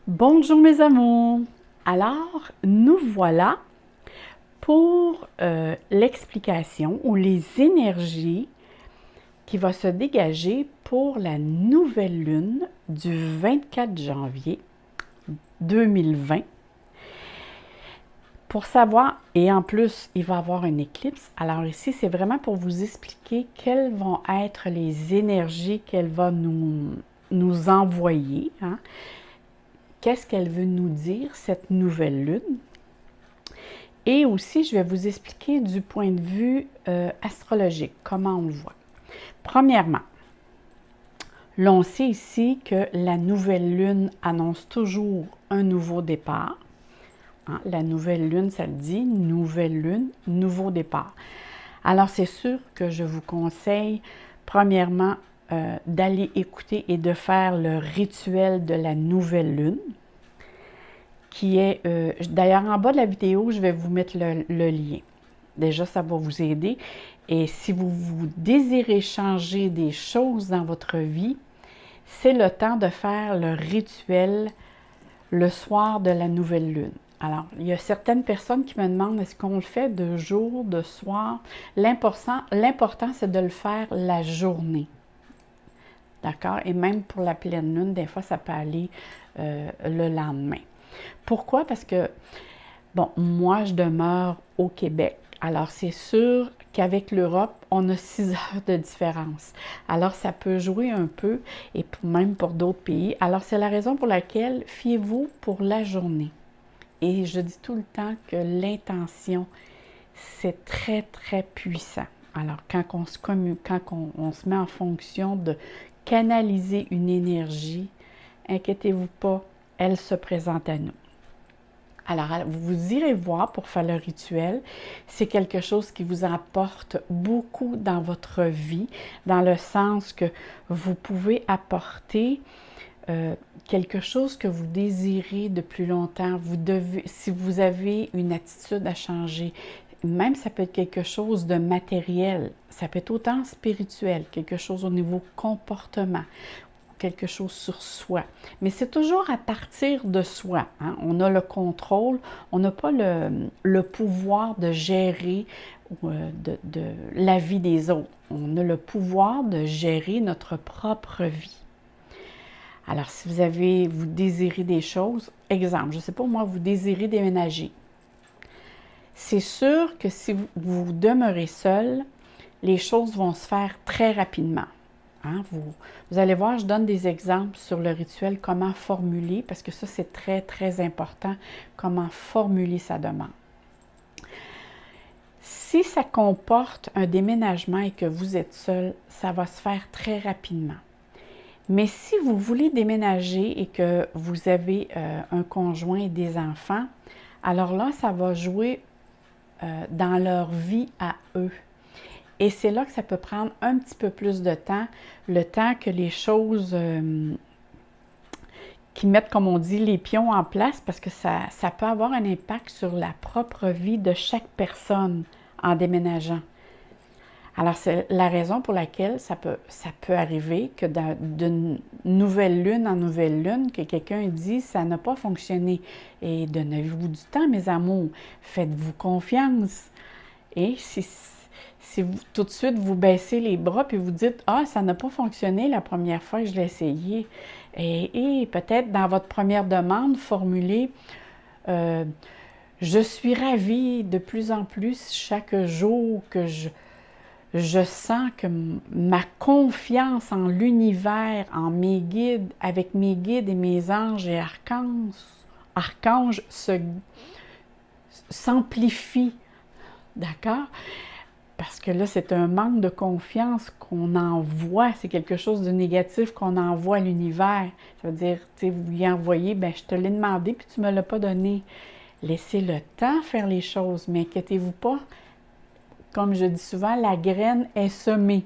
Bonjour mes amours! Alors, nous voilà pour l'explication ou les énergies qui vont se dégager pour la nouvelle lune du 24 janvier 2020. Pour savoir, et en plus, il va y avoir une éclipse. Alors ici, c'est vraiment pour vous expliquer quelles vont être les énergies qu'elle va nous envoyer. Hein? Qu'est-ce qu'elle veut nous dire, cette nouvelle lune? Et aussi, je vais vous expliquer du point de vue astrologique, comment on le voit. Premièrement, l'on sait ici que la nouvelle lune annonce toujours un nouveau départ. Hein, la nouvelle lune, ça le dit, nouvelle lune, nouveau départ. Alors, c'est sûr que je vous conseille, premièrement, d'aller écouter et de faire le rituel de la nouvelle lune, qui est, d'ailleurs, en bas de la vidéo, je vais vous mettre le lien. Déjà, ça va vous aider. Et si vous désirez changer des choses dans votre vie, c'est le temps de faire le rituel le soir de la nouvelle lune. Alors, il y a certaines personnes qui me demandent, est-ce qu'on le fait de jour, de soir? L'important, c'est de le faire la journée. D'accord? Et même pour la pleine lune, des fois, ça peut aller le lendemain. Pourquoi? Parce que, bon, moi, je demeure au Québec. Alors, c'est sûr qu'avec l'Europe, on a 6 heures de différence. Alors, ça peut jouer un peu, et même pour d'autres pays. Alors, c'est la raison pour laquelle fiez-vous pour la journée. Et je dis tout le temps que l'intention, c'est très, très puissant. Alors, quand on se met en fonction de canaliser une énergie, inquiétez-vous pas, elle se présente à nous. Alors, vous irez voir pour faire le rituel. C'est quelque chose qui vous apporte beaucoup dans votre vie, dans le sens que vous pouvez apporter quelque chose que vous désirez depuis longtemps. Si vous avez une attitude à changer, même ça peut être quelque chose de matériel, ça peut être autant spirituel, quelque chose au niveau comportement, quelque chose sur soi. Mais c'est toujours à partir de soi. Hein? On a le contrôle, on n'a pas le pouvoir de gérer de la vie des autres. On a le pouvoir de gérer notre propre vie. Alors, si vous désirez des choses, exemple, je ne sais pas moi, vous désirez déménager. C'est sûr que si vous demeurez seul, les choses vont se faire très rapidement. Hein? Vous allez voir, je donne des exemples sur le rituel, comment formuler, parce que ça, c'est très, très important, comment formuler sa demande. Si ça comporte un déménagement et que vous êtes seul, ça va se faire très rapidement. Mais si vous voulez déménager et que vous avez un conjoint et des enfants, alors là, ça va jouer dans leur vie à eux. Et c'est là que ça peut prendre un petit peu plus de temps, le temps que les choses qui mettent, comme on dit, les pions en place, parce que ça peut avoir un impact sur la propre vie de chaque personne en déménageant. Alors, c'est la raison pour laquelle ça peut arriver que d'une nouvelle lune en nouvelle lune, que quelqu'un dit « ça n'a pas fonctionné ». Et donnez-vous du temps, mes amours. Faites-vous confiance. Et si vous, tout de suite, vous baissez les bras puis vous dites « ah, ça n'a pas fonctionné la première fois que je l'ai essayé ». Et peut-être dans votre première demande, formulez je suis ravie de plus en plus chaque jour que je sens que ma confiance en l'univers, en mes guides, avec mes guides et mes anges et archanges s'amplifie. D'accord? Parce que là, c'est un manque de confiance qu'on envoie. C'est quelque chose de négatif qu'on envoie à l'univers. Ça veut dire, tu sais, vous lui envoyez, bien, je te l'ai demandé puis tu ne me l'as pas donné. Laissez le temps faire les choses, mais inquiétez-vous pas. Comme je dis souvent, la graine est semée.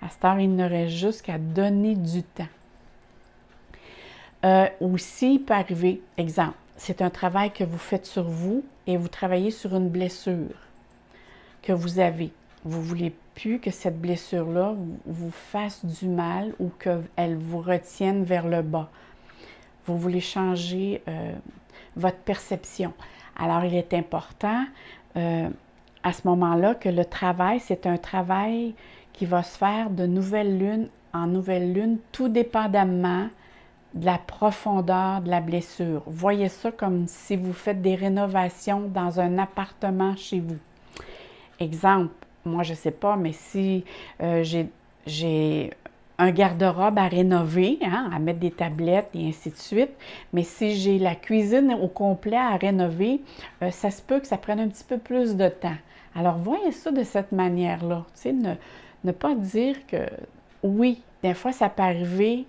À cette heure, il ne reste juste qu'à donner du temps. Aussi, il peut arriver, exemple, c'est un travail que vous faites sur vous et vous travaillez sur une blessure que vous avez. Vous ne voulez plus que cette blessure-là vous fasse du mal ou qu'elle vous retienne vers le bas. vous voulez changer votre perception. Alors, il est important à ce moment-là que le travail, c'est un travail qui va se faire de nouvelle lune en nouvelle lune, tout dépendamment de la profondeur de la blessure. Voyez ça comme si vous faites des rénovations dans un appartement chez vous. Exemple, moi je ne sais pas, mais si j'ai un garde-robe à rénover, hein, à mettre des tablettes et ainsi de suite, mais si j'ai la cuisine au complet à rénover, ça se peut que ça prenne un petit peu plus de temps. Alors voyez ça de cette manière-là, tu sais, ne pas dire que oui, des fois ça peut arriver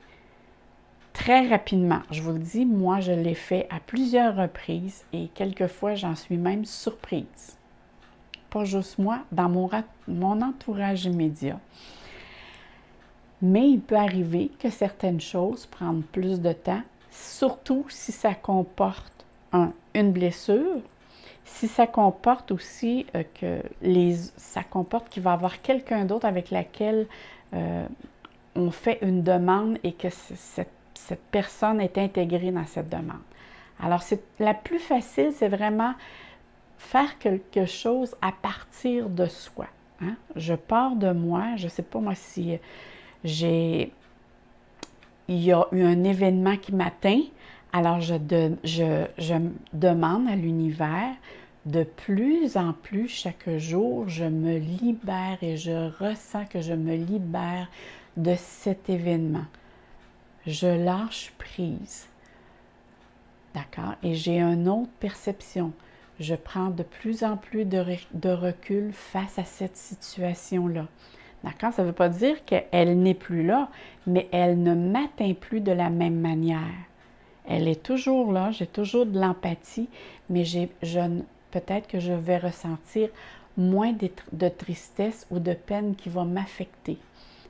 très rapidement. Je vous le dis, moi, je l'ai fait à plusieurs reprises et quelquefois, j'en suis même surprise. Pas juste moi, dans mon entourage immédiat. Mais il peut arriver que certaines choses prennent plus de temps, surtout si ça comporte une blessure, si ça comporte aussi ça comporte qu'il va y avoir quelqu'un d'autre avec laquelle on fait une demande et que cette personne est intégrée dans cette demande. Alors, la plus facile, c'est vraiment faire quelque chose à partir de soi. Hein? Je pars de moi, je ne sais pas moi si il y a eu un événement qui m'atteint, alors je demande à l'univers, de plus en plus chaque jour, je me libère et je ressens que je me libère de cet événement. Je lâche prise. D'accord? Et j'ai une autre perception. Je prends de plus en plus de recul face à cette situation-là. D'accord? Ça ne veut pas dire qu'elle n'est plus là, mais elle ne m'atteint plus de la même manière. Elle est toujours là, j'ai toujours de l'empathie, mais peut-être que je vais ressentir moins de tristesse ou de peine qui va m'affecter.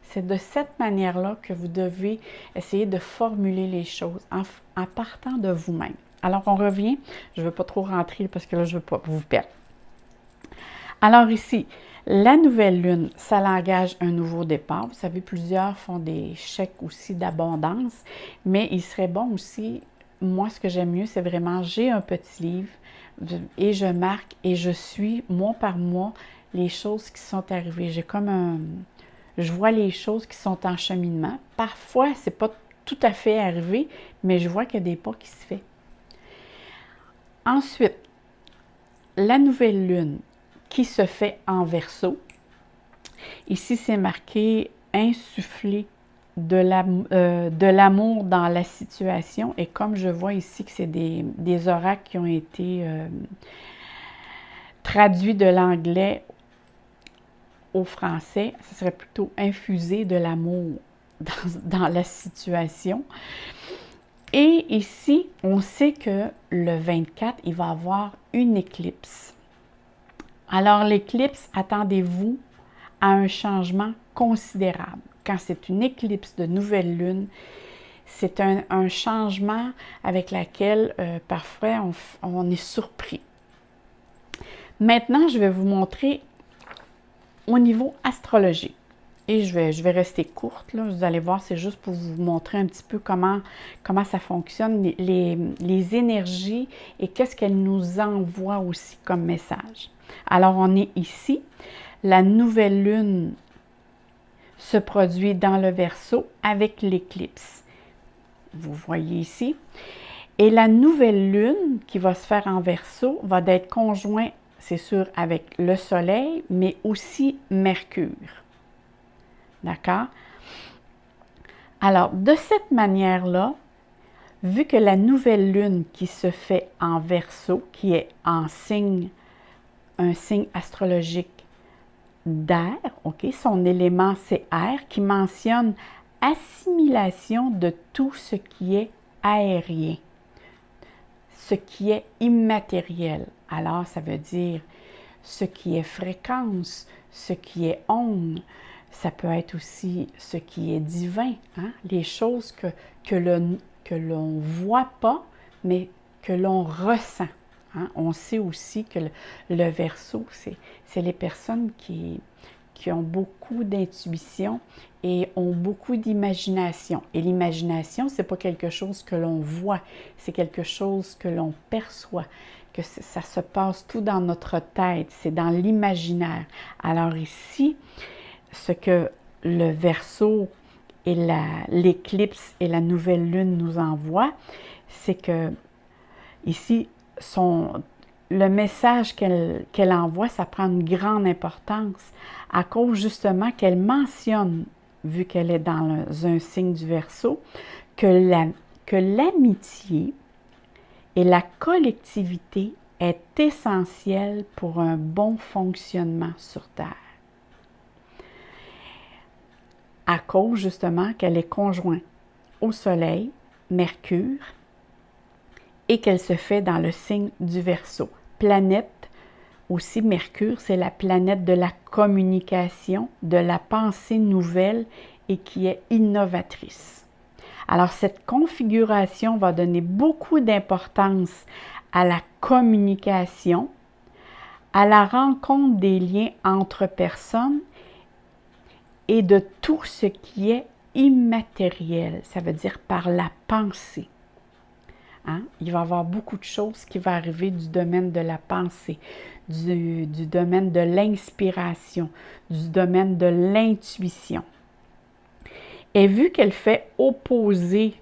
C'est de cette manière-là que vous devez essayer de formuler les choses en partant de vous-même. Alors, on revient. Je ne veux pas trop rentrer parce que là, je ne veux pas vous perdre. Alors ici, la nouvelle lune, ça engage un nouveau départ. Vous savez, plusieurs font des chèques aussi d'abondance, mais il serait bon aussi, moi, ce que j'aime mieux, c'est vraiment, j'ai un petit livre et je marque et je suis, mois par mois, les choses qui sont arrivées. J'ai comme je vois les choses qui sont en cheminement. Parfois, ce n'est pas tout à fait arrivé, mais je vois qu'il y a des pas qui se font. Ensuite, la nouvelle lune qui se fait en Verseau. Ici, c'est marqué « insuffler de l'amour dans la situation ». Et comme je vois ici que c'est des oracles qui ont été traduits de l'anglais au français, ce serait plutôt infuser de l'amour dans la situation. Et ici, on sait que le 24, il va y avoir une éclipse. Alors, l'éclipse, attendez-vous à un changement considérable. Quand c'est une éclipse de nouvelle lune, c'est un changement avec lequel parfois on est surpris. Maintenant, je vais vous montrer au niveau astrologique. Et je vais rester courte, là. Vous allez voir, c'est juste pour vous montrer un petit peu comment ça fonctionne, les énergies et qu'est-ce qu'elles nous envoient aussi comme message. Alors, on est ici. La nouvelle lune se produit dans le Verseau avec l'éclipse. Vous voyez ici. Et la nouvelle lune qui va se faire en Verseau va être conjointe, c'est sûr, avec le Soleil, mais aussi Mercure. D'accord? Alors, de cette manière-là, vu que la nouvelle lune qui se fait en Verseau, qui est un signe astrologique d'air, ok, son élément c'est air, qui mentionne assimilation de tout ce qui est aérien, ce qui est immatériel. Alors, ça veut dire ce qui est fréquence, ce qui est onde. Ça peut être aussi ce qui est divin, hein? Les choses que l'on ne voit pas, mais que l'on ressent. Hein? On sait aussi que le Verseau, c'est les personnes qui qui ont beaucoup d'intuition et ont beaucoup d'imagination. Et l'imagination, ce n'est pas quelque chose que l'on voit, c'est quelque chose que l'on perçoit, que ça se passe tout dans notre tête, c'est dans l'imaginaire. Alors ici, ce que le Verseau et l'éclipse et la nouvelle lune nous envoient, c'est que ici, le message qu'elle envoie, ça prend une grande importance à cause justement qu'elle mentionne, vu qu'elle est dans un signe du Verseau, que l'amitié et la collectivité est essentielle pour un bon fonctionnement sur Terre. À cause justement qu'elle est conjointe au Soleil, Mercure, et qu'elle se fait dans le signe du Verseau. Planète, aussi Mercure, c'est la planète de la communication, de la pensée nouvelle et qui est innovatrice. Alors cette configuration va donner beaucoup d'importance à la communication, à la rencontre des liens entre personnes et de tout ce qui est immatériel, ça veut dire par la pensée. Hein? Il va y avoir beaucoup de choses qui vont arriver du domaine de la pensée, du domaine de l'inspiration, du domaine de l'intuition. Et vu qu'elle fait opposer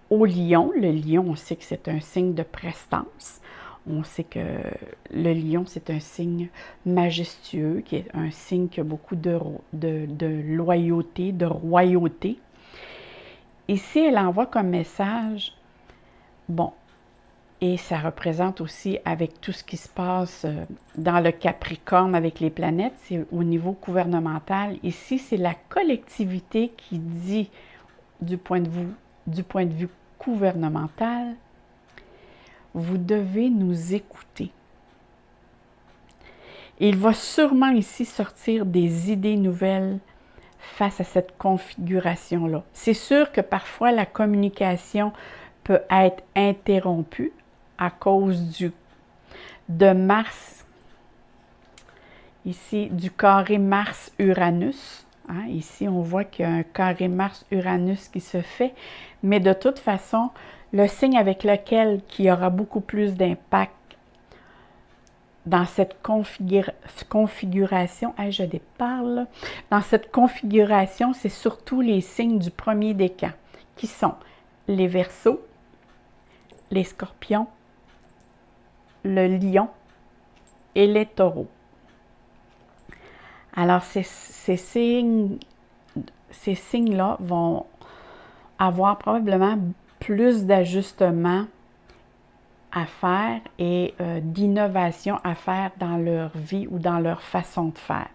au lion, le lion, on sait que c'est un signe de prestance. On sait que le lion, c'est un signe majestueux, qui est un signe qui a beaucoup de loyauté, de royauté. Ici, elle envoie comme message, bon, et ça représente aussi avec tout ce qui se passe dans le Capricorne avec les planètes, c'est au niveau gouvernemental. Ici, c'est la collectivité qui dit du point de vue gouvernemental, vous devez nous écouter. Il va sûrement ici sortir des idées nouvelles face à cette configuration-là. C'est sûr que parfois la communication peut être interrompue à cause de Mars, ici du carré Mars-Uranus. Hein, ici, on voit qu'il y a un carré Mars-Uranus qui se fait, mais de toute façon, le signe avec lequel il y aura beaucoup plus d'impact dans cette configuration, je déparle, dans cette configuration, c'est surtout les signes du premier décan, qui sont les Verseaux, les Scorpions, le Lion et les Taureaux. Alors, ces signes-là vont avoir probablement plus d'ajustements à faire et d'innovation à faire dans leur vie ou dans leur façon de faire.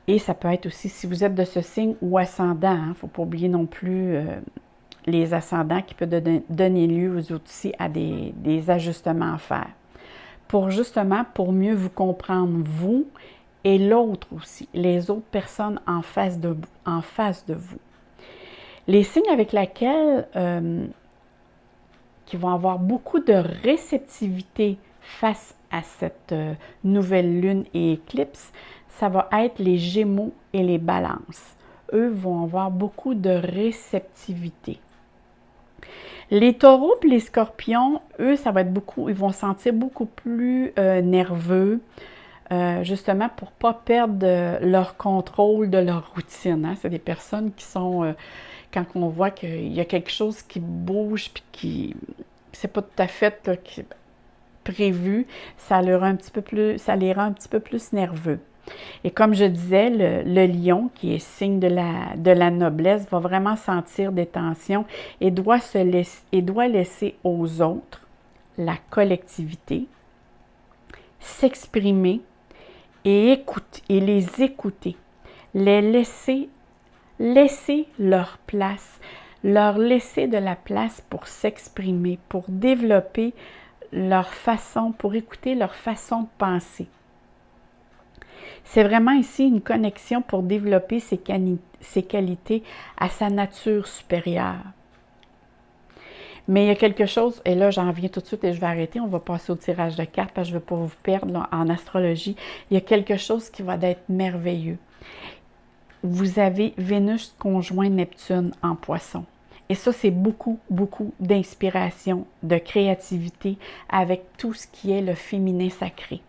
Et ça peut être aussi, si vous êtes de ce signe ou ascendant, il ne faut pas oublier non plus les ascendants qui peuvent donner lieu aux aussi à des ajustements à faire. Pour mieux vous comprendre, vous et l'autre aussi, les autres personnes en face de vous. Les signes avec lesquels qui vont avoir beaucoup de réceptivité face à cette nouvelle lune et éclipse, ça va être les Gémeaux et les Balances. Eux vont avoir beaucoup de réceptivité. Les Taureaux et les Scorpions, eux, ça va être ils vont se sentir beaucoup plus nerveux, justement pour ne pas perdre leur contrôle de leur routine. Hein? C'est des personnes qui sont, quand on voit qu'il y a quelque chose qui bouge puis qui c'est pas tout à fait là, prévu, ça les rend un petit peu plus nerveux. Et comme je disais, le lion, qui est signe de la noblesse, va vraiment sentir des tensions et doit laisser aux autres, la collectivité, s'exprimer et les écouter, les laisser leur place, leur laisser de la place pour s'exprimer, pour développer pour écouter leur façon de penser. C'est vraiment ici une connexion pour développer ses qualités à sa nature supérieure. Mais il y a quelque chose, et là j'en viens tout de suite et je vais arrêter, on va passer au tirage de cartes parce que je ne veux pas vous perdre là, en astrologie. Il y a quelque chose qui va être merveilleux. Vous avez Vénus conjoint Neptune en Poisson. Et ça, c'est beaucoup, beaucoup d'inspiration, de créativité avec tout ce qui est le féminin sacré.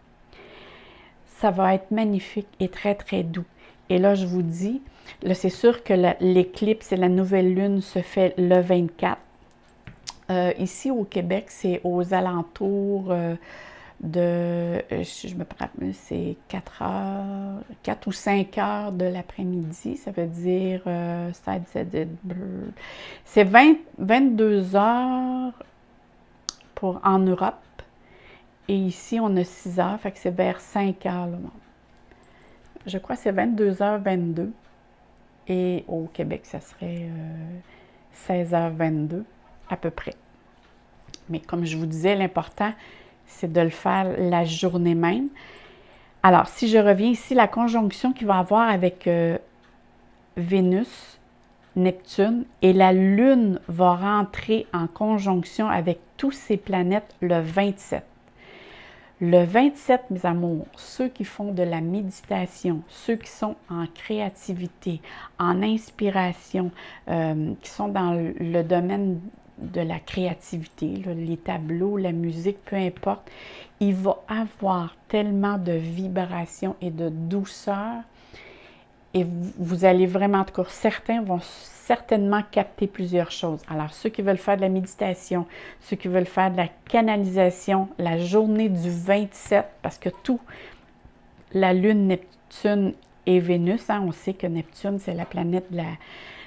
Ça va être magnifique et très, très doux. Et là, je vous dis, là, c'est sûr que l'éclipse et la nouvelle lune se fait le 24. Ici, au Québec, c'est aux alentours si je me rappelle, c'est 4 heures, 4 ou 5 heures de l'après-midi. Ça veut dire, c'est 22 heures en Europe. Et ici, on a 6 heures, fait que c'est vers 5 heures. Là. Je crois que c'est 22h22. Et au Québec, ça serait 16h22 à peu près. Mais comme je vous disais, l'important, c'est de le faire la journée même. Alors, si je reviens ici, la conjonction qu'il va y avoir avec Vénus, Neptune, et la Lune va rentrer en conjonction avec tous ces planètes le 27. Le 27, mes amours, ceux qui font de la méditation, ceux qui sont en créativité, en inspiration, qui sont dans le domaine de la créativité, là, les tableaux, la musique, peu importe, il va avoir tellement de vibrations et de douceur et vous allez vraiment, en tout cas, certains vont certainement capter plusieurs choses. Alors, ceux qui veulent faire de la méditation, ceux qui veulent faire de la canalisation, la journée du 27, parce que tout, la Lune, Neptune et Vénus, hein, on sait que Neptune, c'est la planète de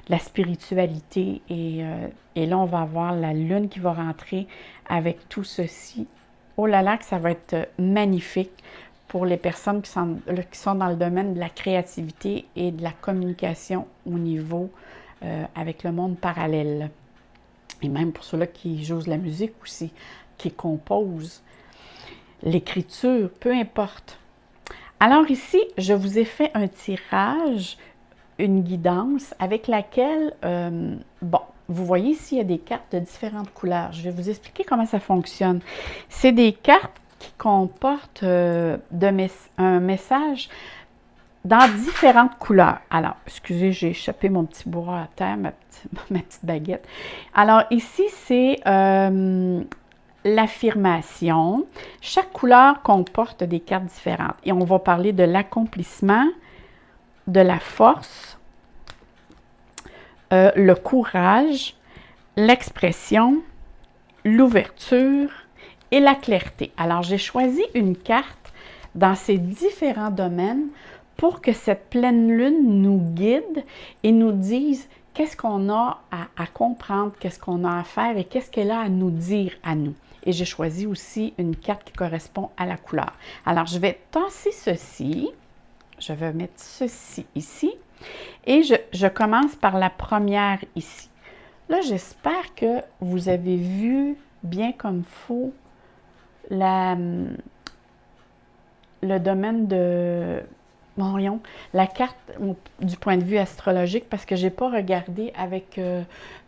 la spiritualité. Et là, on va avoir la Lune qui va rentrer avec tout ceci. Oh là là, que ça va être magnifique pour les personnes qui sont dans le domaine de la créativité et de la communication au niveau avec le monde parallèle. Et même pour ceux-là qui jouent de la musique aussi, qui composent, l'écriture, peu importe. Alors ici, je vous ai fait un tirage, une guidance avec laquelle, bon, vous voyez ici, il y a des cartes de différentes couleurs. Je vais vous expliquer comment ça fonctionne. C'est des cartes qui comportent un message dans différentes couleurs. Alors, excusez, j'ai échappé mon petit bourreau à terre, ma petite baguette. Alors ici, c'est l'affirmation. Chaque couleur comporte des cartes différentes. Et on va parler de l'accomplissement, de la force, le courage, l'expression, l'ouverture et la clarté. Alors, j'ai choisi une carte dans ces différents domaines pour que cette pleine lune nous guide et nous dise qu'est-ce qu'on a à comprendre, qu'est-ce qu'on a à faire et qu'est-ce qu'elle a à nous dire à nous. Et j'ai choisi aussi une carte qui correspond à la couleur. Alors, je vais tasser ceci. Je vais mettre ceci ici. Et je commence par la première ici. Là, j'espère que vous avez vu bien comme il faut le domaine de... Voyons, la carte du point de vue astrologique parce que je n'ai pas regardé avec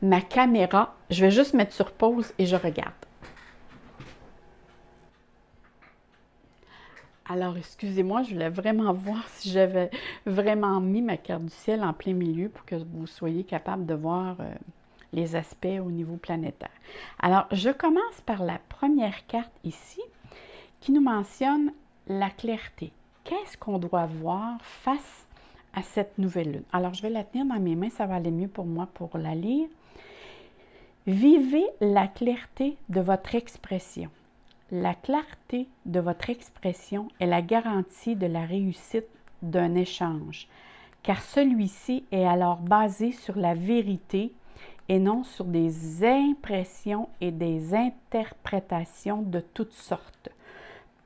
ma caméra. Je vais juste mettre sur pause et je regarde. Alors, excusez-moi, je voulais vraiment voir si j'avais vraiment mis ma carte du ciel en plein milieu pour que vous soyez capable de voir les aspects au niveau planétaire. Alors, je commence par la première carte ici qui nous mentionne la clarté. Qu'est-ce qu'on doit voir face à cette nouvelle lune? Alors, je vais la tenir dans mes mains, ça va aller mieux pour moi pour la lire. Vivez la clarté de votre expression. La clarté de votre expression est la garantie de la réussite d'un échange, car celui-ci est alors basé sur la vérité et non sur des impressions et des interprétations de toutes sortes.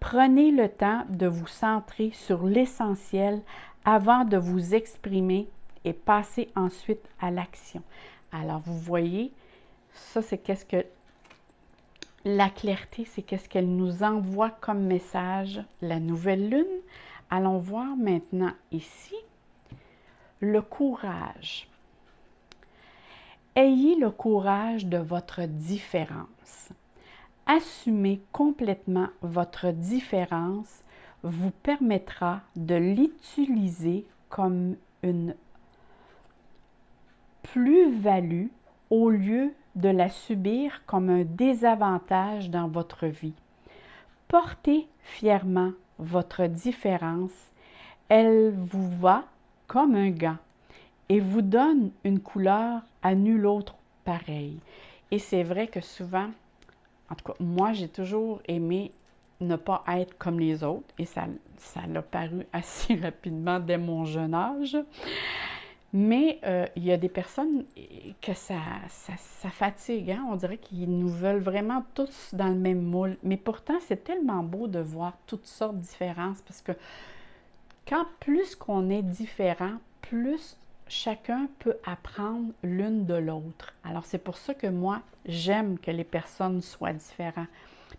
Prenez le temps de vous centrer sur l'essentiel avant de vous exprimer et passez ensuite à l'action. Alors, vous voyez, ça, c'est qu'est-ce que la clarté, c'est qu'est-ce qu'elle nous envoie comme message, la nouvelle lune. Allons voir maintenant ici le courage. Ayez le courage de votre différence. Assumez complètement votre différence vous permettra de l'utiliser comme une plus-value au lieu de la subir comme un désavantage dans votre vie. Portez fièrement votre différence. Elle vous va comme un gant et vous donne une couleur à nul autre pareille. Et c'est vrai que souvent, en tout cas, moi, j'ai toujours aimé ne pas être comme les autres et ça l'a paru assez rapidement dès mon jeune âge. Mais il y a des personnes que ça fatigue, hein? On dirait qu'ils nous veulent vraiment tous dans le même moule. Mais pourtant, c'est tellement beau de voir toutes sortes de différences parce que quand plus qu'on est différent, plus chacun peut apprendre l'une de l'autre. Alors, c'est pour ça que moi, j'aime que les personnes soient différentes.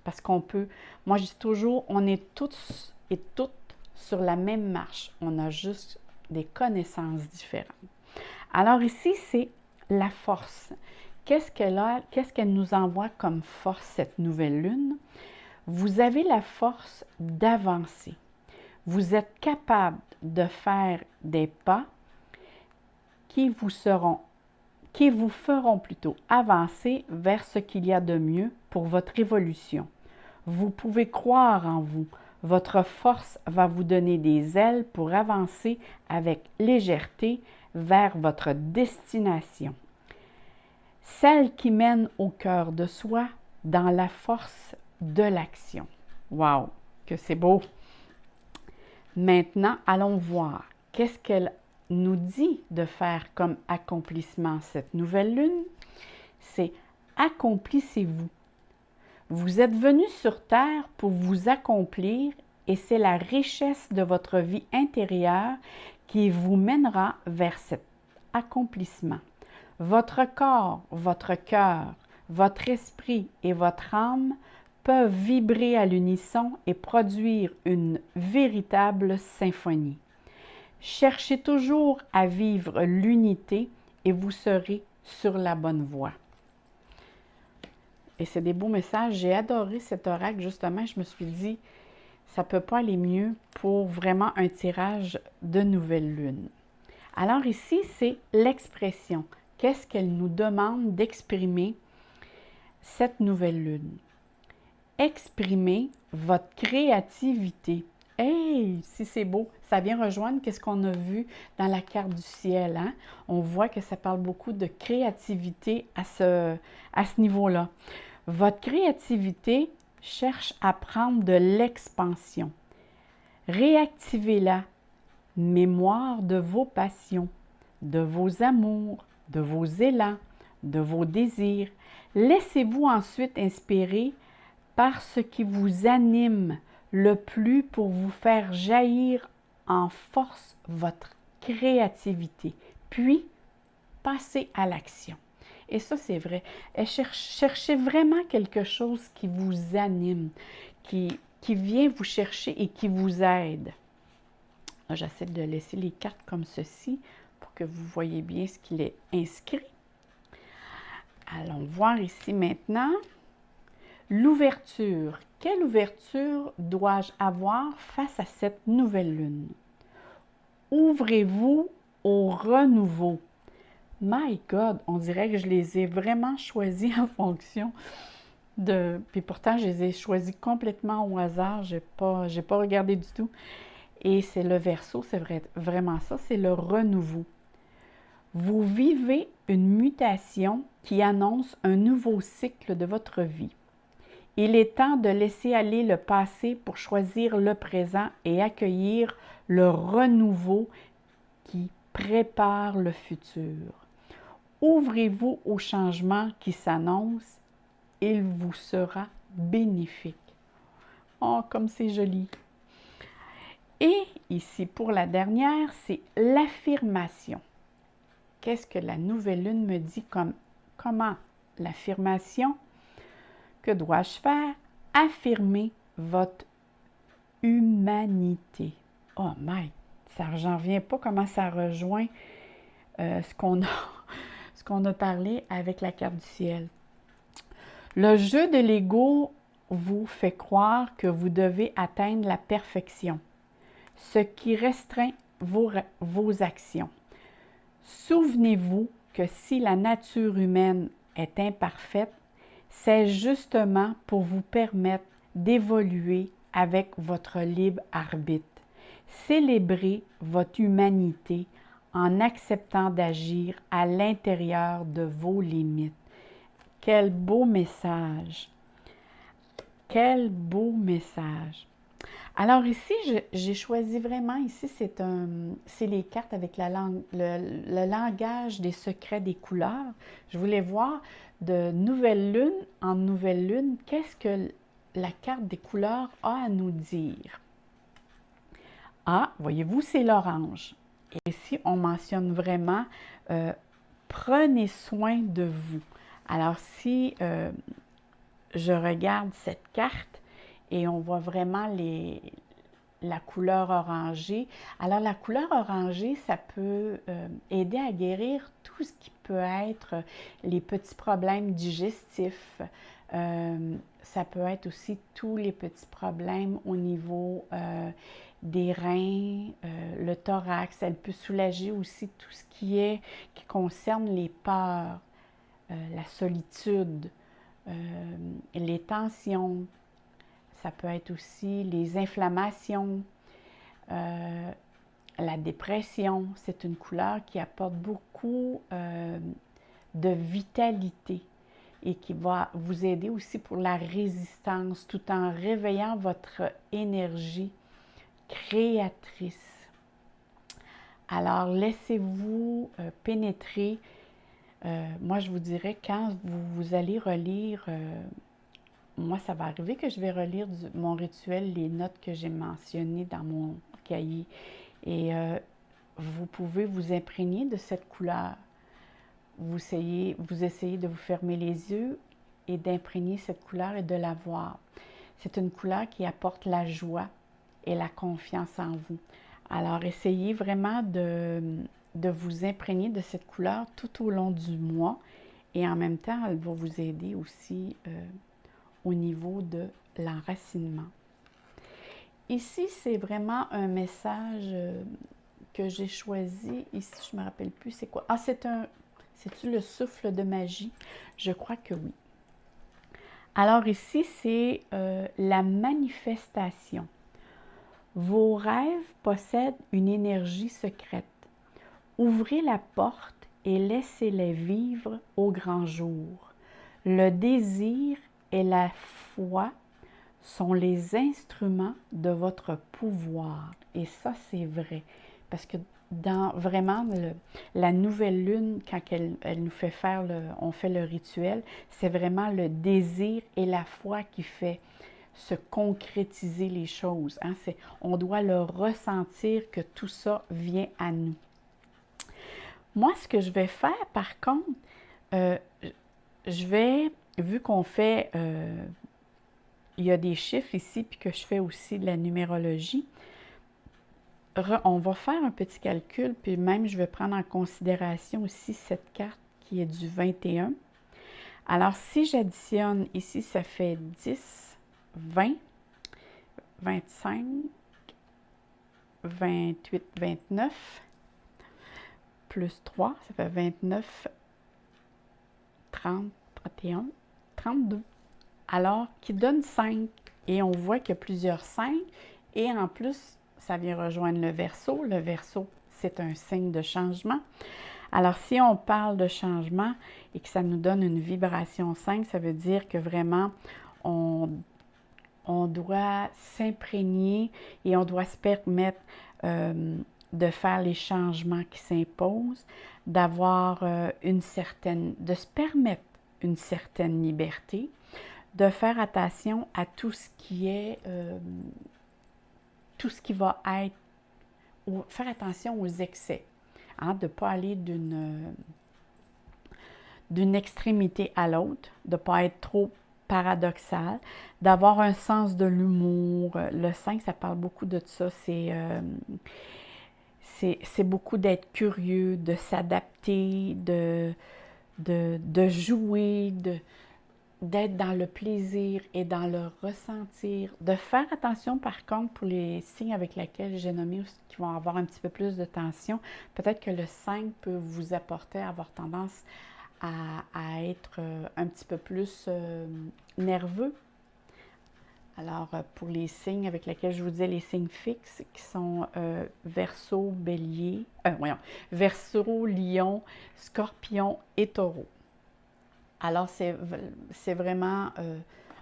Parce qu'on peut, moi je dis toujours, on est tous et toutes sur la même marche. On a juste des connaissances différentes. Alors ici, c'est la force. Qu'est-ce qu'elle nous envoie comme force, cette nouvelle lune? Vous avez la force d'avancer. Vous êtes capable de faire des pas qui vous feront plutôt avancer vers ce qu'il y a de mieux pour votre évolution. Vous pouvez croire en vous. Votre force va vous donner des ailes pour avancer avec légèreté vers votre destination. Celle qui mène au cœur de soi dans la force de l'action. Wow, que c'est beau! Maintenant, allons voir qu'est-ce qu'elle nous dit de faire comme accomplissement cette nouvelle lune. C'est accomplissez-vous. Vous êtes venu sur Terre pour vous accomplir et c'est la richesse de votre vie intérieure qui vous mènera vers cet accomplissement. Votre corps, votre cœur, votre esprit et votre âme peuvent vibrer à l'unisson et produire une véritable symphonie. Cherchez toujours à vivre l'unité et vous serez sur la bonne voie. Et c'est des beaux messages. J'ai adoré cet oracle, justement. Je me suis dit, ça ne peut pas aller mieux pour vraiment un tirage de nouvelle lune. Alors ici, c'est l'expression. Qu'est-ce qu'elle nous demande d'exprimer cette nouvelle lune? Exprimez votre créativité. Hey, si c'est beau, ça vient rejoindre ce qu'on a vu dans la carte du ciel. Hein? On voit que ça parle beaucoup de créativité à ce niveau-là. Votre créativité cherche à prendre de l'expansion. Réactivez-la. Mémoire de vos passions, de vos amours, de vos élans, de vos désirs. Laissez-vous ensuite inspirer par ce qui vous anime le plus pour vous faire jaillir en force votre créativité. Puis, passez à l'action. Et ça, c'est vrai. Cherchez vraiment quelque chose qui vous anime, qui vient vous chercher et qui vous aide. J'essaie de laisser les cartes comme ceci pour que vous voyez bien ce qu'il est inscrit. Allons voir ici maintenant. L'ouverture. Quelle ouverture dois-je avoir face à cette nouvelle lune? Ouvrez-vous au renouveau. My God, on dirait que je les ai vraiment choisis en fonction de... Puis pourtant, je les ai choisis complètement au hasard. Je n'ai pas regardé du tout. Et c'est le Verseau, c'est vraiment ça, c'est le renouveau. Vous vivez une mutation qui annonce un nouveau cycle de votre vie. Il est temps de laisser aller le passé pour choisir le présent et accueillir le renouveau qui prépare le futur. Ouvrez-vous au changement qui s'annonce, il vous sera bénéfique. Oh, comme c'est joli! Et ici, pour la dernière, c'est l'affirmation. Qu'est-ce que la nouvelle lune me dit comment l'affirmation? Que dois-je faire? Affirmer votre humanité. Oh my, j'en reviens pas comment ça rejoint ce qu'on a, ce qu'on a parlé avec la carte du ciel. Le jeu de l'ego vous fait croire que vous devez atteindre la perfection, ce qui restreint vos actions. Souvenez-vous que si la nature humaine est imparfaite, c'est justement pour vous permettre d'évoluer avec votre libre arbitre. Célébrez votre humanité en acceptant d'agir à l'intérieur de vos limites. Quel beau message! Quel beau message! Alors ici, j'ai choisi vraiment, ici c'est les cartes avec le langage des secrets des couleurs. Je voulais voir de nouvelle lune en nouvelle lune, qu'est-ce que la carte des couleurs a à nous dire. Ah, voyez-vous, c'est l'orange. Et ici, on mentionne vraiment, prenez soin de vous. Alors si je regarde cette carte, et on voit vraiment la couleur orangée. Alors, la couleur orangée, ça peut aider à guérir tout ce qui peut être les petits problèmes digestifs. Ça peut être aussi tous les petits problèmes au niveau des reins, le thorax. Elle peut soulager aussi tout ce qui concerne les peurs, la solitude, les tensions. Ça peut être aussi les inflammations, la dépression. C'est une couleur qui apporte beaucoup de vitalité et qui va vous aider aussi pour la résistance tout en réveillant votre énergie créatrice. Alors, laissez-vous pénétrer. Moi, je vous dirais, quand vous allez relire... moi, ça va arriver que je vais relire mon rituel, les notes que j'ai mentionnées dans mon cahier. Et vous pouvez vous imprégner de cette couleur. Vous essayez de vous fermer les yeux et d'imprégner cette couleur et de la voir. C'est une couleur qui apporte la joie et la confiance en vous. Alors, essayez vraiment de vous imprégner de cette couleur tout au long du mois. Et en même temps, elle va vous aider aussi au niveau de l'enracinement. Ici, c'est vraiment un message que j'ai choisi. Ici, je ne me rappelle plus c'est quoi. Ah, c'est-tu le souffle de magie? Je crois que oui. Alors ici, c'est la manifestation. Vos rêves possèdent une énergie secrète. Ouvrez la porte et laissez-les vivre au grand jour. Le désir et la foi sont les instruments de votre pouvoir. Et ça, c'est vrai. Parce que dans vraiment la nouvelle lune, quand elle nous fait faire, on fait le rituel, c'est vraiment le désir et la foi qui fait se concrétiser les choses. Hein? On doit le ressentir que tout ça vient à nous. Moi, ce que je vais faire, par contre, je vais, vu qu'on fait, il y a des chiffres ici, puis que je fais aussi de la numérologie, on va faire un petit calcul, puis même je vais prendre en considération aussi cette carte qui est du 21. Alors, si j'additionne ici, ça fait 10, 20, 25, 28, 29, plus 3, ça fait 29, 30, 31, 32. Alors, qui donne 5. Et on voit qu'il y a plusieurs 5. Et en plus, ça vient rejoindre le Verseau. Le Verseau, c'est un signe de changement. Alors, si on parle de changement et que ça nous donne une vibration 5, ça veut dire que vraiment, on doit s'imprégner et on doit se permettre de faire les changements qui s'imposent, d'avoir de se permettre une certaine liberté, de faire attention à tout ce qui est, tout ce qui va être, faire attention aux excès, hein, de ne pas aller d'une extrémité à l'autre, de ne pas être trop paradoxal, d'avoir un sens de l'humour. Le 5, ça parle beaucoup de ça, c'est beaucoup d'être curieux, de s'adapter, de jouer, d'être dans le plaisir et dans le ressentir. De faire attention par contre pour les signes avec lesquels j'ai nommé qui vont avoir un petit peu plus de tension. Peut-être que le 5 peut vous apporter à avoir tendance à être un petit peu plus nerveux. Alors, pour les signes avec lesquels je vous disais, les signes fixes, qui sont Verseau, Bélier, Verseau, Lion, Scorpion et Taureau. Alors, c'est vraiment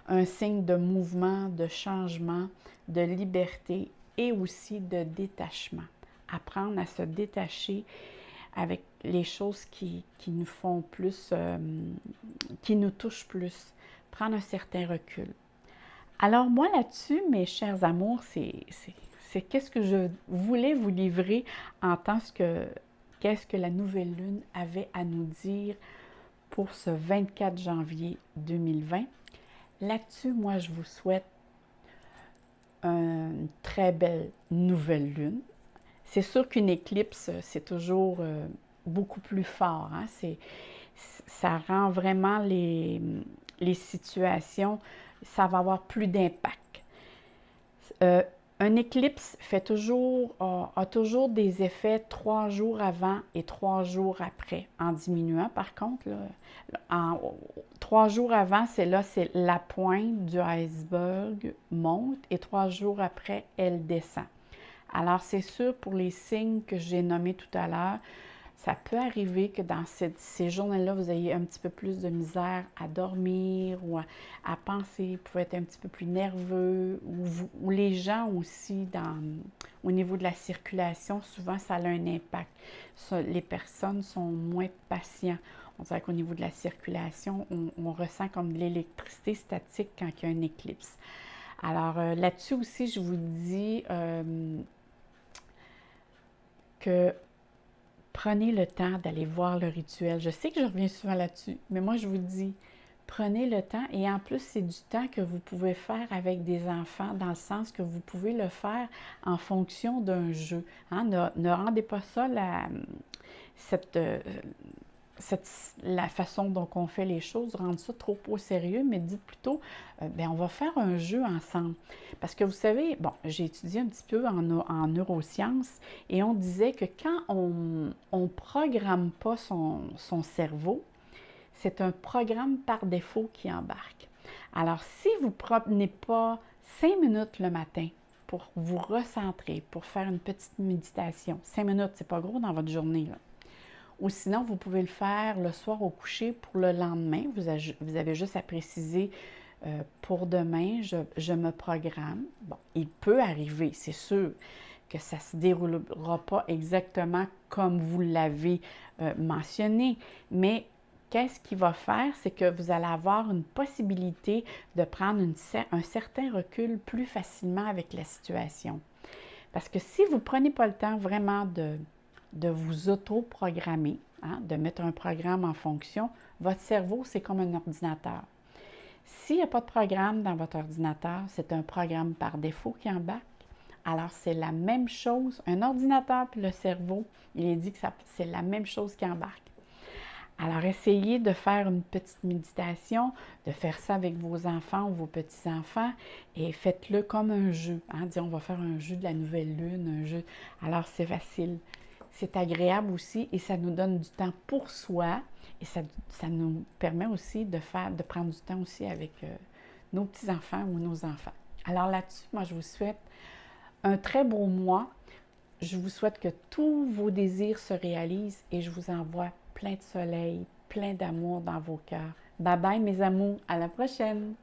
un signe de mouvement, de changement, de liberté et aussi de détachement. Apprendre à se détacher avec les choses qui nous font plus, qui nous touchent plus. Prendre un certain recul. Alors moi là-dessus, mes chers amours, c'est qu'est-ce que je voulais vous livrer en tant que qu'est-ce que la nouvelle lune avait à nous dire pour ce 24 janvier 2020. Là-dessus, moi, je vous souhaite une très belle nouvelle lune. C'est sûr qu'une éclipse, c'est toujours beaucoup plus fort. Hein? Ça rend vraiment les situations, ça va avoir plus d'impact. Un éclipse a toujours des effets 3 jours avant et 3 jours après, en diminuant par contre. Là, 3 jours avant, c'est la pointe du iceberg monte et 3 jours après, elle descend. Alors c'est sûr pour les signes que j'ai nommés tout à l'heure, ça peut arriver que dans ces journées-là, vous ayez un petit peu plus de misère à dormir ou à penser, vous pouvez être un petit peu plus nerveux, ou les gens aussi, au niveau de la circulation, souvent ça a un impact. Les personnes sont moins patientes. On dirait qu'au niveau de la circulation, on ressent comme de l'électricité statique quand il y a une éclipse. Alors là-dessus aussi, je vous dis que prenez le temps d'aller voir le rituel. Je sais que je reviens souvent là-dessus, mais moi, je vous dis, prenez le temps. Et en plus, c'est du temps que vous pouvez faire avec des enfants, dans le sens que vous pouvez le faire en fonction d'un jeu. Hein? Ne rendez pas ça la façon dont on fait les choses, rendre ça trop au sérieux, mais dites plutôt, on va faire un jeu ensemble. Parce que vous savez, bon, j'ai étudié un petit peu en neurosciences et on disait que quand on ne programme pas son cerveau, c'est un programme par défaut qui embarque. Alors, si vous ne prenez pas 5 minutes le matin pour vous recentrer, pour faire une petite méditation, 5 minutes, c'est pas gros dans votre journée, là. Ou sinon, vous pouvez le faire le soir au coucher pour le lendemain. Vous avez juste à préciser pour demain, je me programme. Bon, il peut arriver, c'est sûr, que ça ne se déroulera pas exactement comme vous l'avez mentionné, mais qu'est-ce qu'il va faire? C'est que vous allez avoir une possibilité de prendre un certain recul plus facilement avec la situation. Parce que si vous ne prenez pas le temps vraiment de vous auto-programmer, hein, de mettre un programme en fonction, votre cerveau, c'est comme un ordinateur. S'il n'y a pas de programme dans votre ordinateur, c'est un programme par défaut qui embarque. Alors, c'est la même chose. Un ordinateur puis le cerveau, il est dit que c'est la même chose qui embarque. Alors, essayez de faire une petite méditation, de faire ça avec vos enfants ou vos petits-enfants et faites-le comme un jeu. Hein? Disons, on va faire un jeu de la nouvelle lune, un jeu. Alors, c'est facile. C'est agréable aussi et ça nous donne du temps pour soi et ça nous permet aussi de prendre du temps aussi avec nos petits-enfants ou nos enfants. Alors là-dessus, moi, je vous souhaite un très beau mois. Je vous souhaite que tous vos désirs se réalisent et je vous envoie plein de soleil, plein d'amour dans vos cœurs. Bye bye mes amours, à la prochaine!